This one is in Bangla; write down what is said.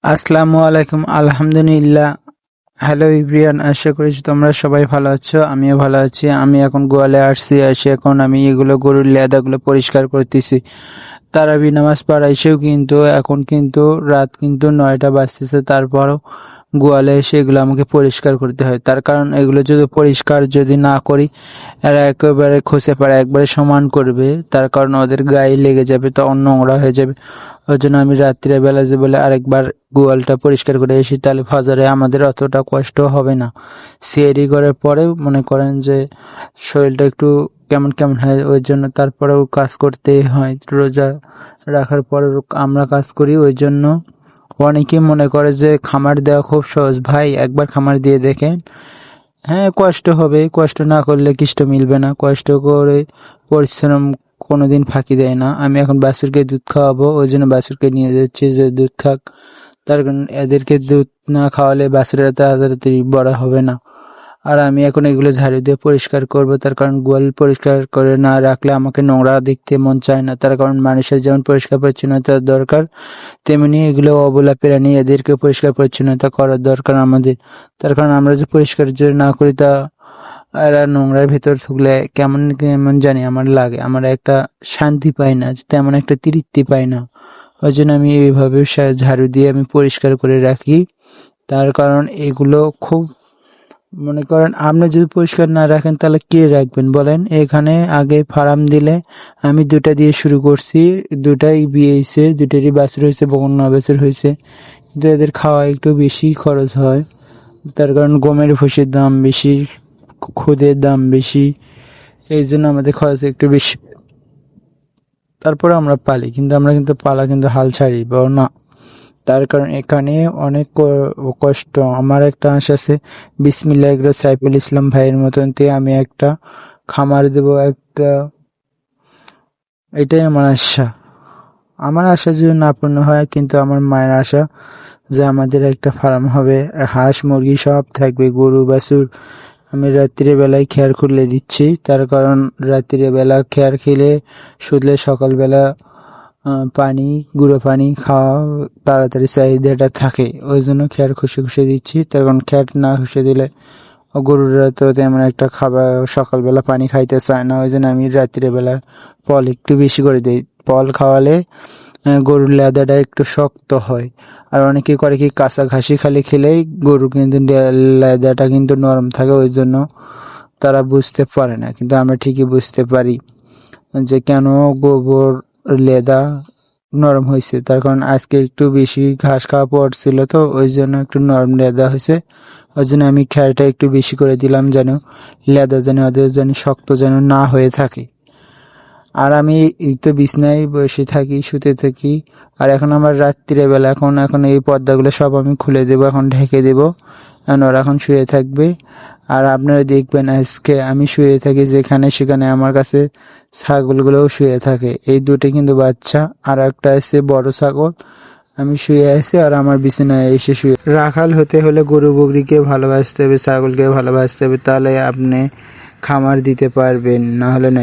আসসালামু আলাইকুম। আলহামদুলিল্লাহ। হ্যালো এভরিওয়ান, আশা করি তোমরা সবাই ভালো আছো। আমিও ভালো আছি। আমি এখন গোয়ালে আসছি, এসে এখন আমি এগুলো গরুর লেদাগুলো পরিষ্কার করতেছি। তারাবি নামাজ পড়াইছেও, কিন্তু এখন কিন্তু রাত কিন্তু 9টা বাজতেছে, তারপরও গোয়ালে এসে এগুলো আমাকে পরিষ্কার করতে হয়। তার কারণ এগুলো যদি পরিষ্কার যদি না করি, এরা একেবারে খসে পড়ে, একবারে সমান করবে। তার কারণ ওদের গায়ে লেগে যাবে, তখন নোংরা হয়ে যাবে। ওই জন্য আমি রাত্রে বেলা যে বলে আরেকবার গোয়ালটা পরিষ্কার করে এসি, তাহলে ফজরে আমাদের অতটা কষ্ট হবে না। সিয়ারি করার পরে মনে করেন যে শরীরটা একটু কেমন কেমন হয়, ওই জন্য তারপরেও কাজ করতেই হয়। রোজা রাখার পরে আমরা কাজ করি। ওই জন্য অনেকেই মনে করে যে খামার দেওয়া খুব সহজ। ভাই, একবার খামার দিয়ে দেখেন। হ্যাঁ, কষ্ট হবে, কষ্ট না করলে কিষ্ট মিলবে না। কষ্ট করে পরিশ্রম কোনোদিন ফাঁকি দেয় না। আমি এখন বাছুরকে দুধ খাওয়াবো, ওই জন্য বাছুরকে নিয়ে যাচ্ছি যে দুধ খাক। তার কারণ এদেরকে দুধ না খাওয়ালে বাছুরেরা তাড়াতাড়ি বড় হবে না। আর আমি এখন এগুলো ঝাড়ু দিয়ে পরিষ্কার করব। তার কারণ গোয়াল পরিষ্কার করে না রাখলে আমাকে নোংরা দেখতে মন চায় না। তার কারণ মানুষের যেমন পরিষ্কার পরিচ্ছন্নতার দরকার, তেমনি এগুলো অবলা প্রাণী, এদেরকে পরিষ্কার পরিচ্ছন্নতা করার দরকার আমাদের। তার কারণ আমরা যে পরিষ্কার যদি না করি, তা এরা নোংরার ভেতর ঢুকলে কেমন কেমন জানি আমার লাগে। আমার একটা শান্তি পাই না, তেমন একটা তৃপ্তি পাই না। ওই জন্য আমি এইভাবে ঝাড়ু দিয়ে আমি পরিষ্কার করে রাখি। তার কারণ এগুলো খুব, মনে করেন আপনি যদি পরিষ্কার না রাখেন তাহলে কে রাখবেন বলেন। এখানে আগে ফার্ম দিলে আমি 2টা দিয়ে শুরু করছি, 2টাই বিয়ে হয়েছে, 2টারই বাছুর হয়েছে, বকনা বাছুর হয়েছে। কিন্তু এদের খাওয়া একটু বেশি খরচ হয়। তার কারণ গমের ভুষির দাম বেশি, খুদের দাম বেশি, এই জন্য আমাদের খরচ একটু বেশি। তারপরে আমরা পালি, কিন্তু আমরা কিন্তু পালা কিন্তু হাল ছাড়ি না। তার কারণ এখানে অনেক কষ্ট। আমার একটা আশা আছে, বিসমিল্লাহ এগ্রো সাইফুল ইসলাম ভাইয়ের মতন আমি একটা খামার দেব একটা, এটাই আমার আশা। আমার আশা যদি না পূর্ণ হয়, কিন্তু আমার মায়ের আশা যে আমাদের একটা ফার্ম হবে, হাঁস মুরগি সব থাকবে, গরু বাছুর। আমি রাত্রির বেলায় খেয়ার খুলে দিচ্ছি, তার কারণ রাত্রির বেলা খেয়ার খেলে শুধলে সকালবেলা পানি, গুঁড়ো পানি খাওয়া তাড়াতাড়ি চাহিদাটা থাকে। ওই জন্য খেয়ার খুশি খুশি দিচ্ছি। তার কারণ খেয়ার না খুশি দিলে গরুরা তো তেমন একটা খাবার সকালবেলা পানি খাইতে চায় না। ওই জন্য আমি রাত্রির বেলা ফল একটু বেশি করে দিই। ফল খাওয়ালে গরুর লেদাটা একটু শক্ত হয়। আর অনেকে করে কি, কাঁচা ঘাসি খালি খেলেই গরু কিন্তু লেদাটা কিন্তু নরম থাকে। ওই জন্য তারা বুঝতে পারে না, কিন্তু আমরা ঠিকই বুঝতে পারি যে কেন গোবর লেদা নরম হয়েছে। তার কারণ আজকে একটু বেশি ঘাস খাওয়া পড়ছিল, তো ওই জন্য একটু নরম লেদা হয়েছে। ওই জন্য আমি খেয়ারটা একটু বেশি করে দিলাম, যেন লেদা যেন ওদের যেন শক্ত যেন না হয়ে থাকে। আর আমি এই তো বিছনায় বসে থাকি, শুতে থাকি। আর এখন আমার রাত্রির বেলা, এখন এই পর্দাগুলো সব আমি খুলে দেবো, এখন ঢেকে দেবো। ওরা এখন শুয়ে থাকবে। আর আপনারা দেখবেন আজকে আমি শুয়ে থাকি যেখানে, সেখানে আমার কাছে ছাগলগুলোও শুয়ে থাকে। এই 2টি কিন্তু বাচ্চা, আর একটা আছে বড় ছাগল। আমি শুয়ে আছি আর আমার বিছানায় এসে শুয়ে। রাখাল হতে হলে গরু বকরিকে ভালোবাসতে হবে, ছাগলকে ভালোবাসতে হবে, তাহলে আপনি খামার দিতে পারবেন, না হলে না।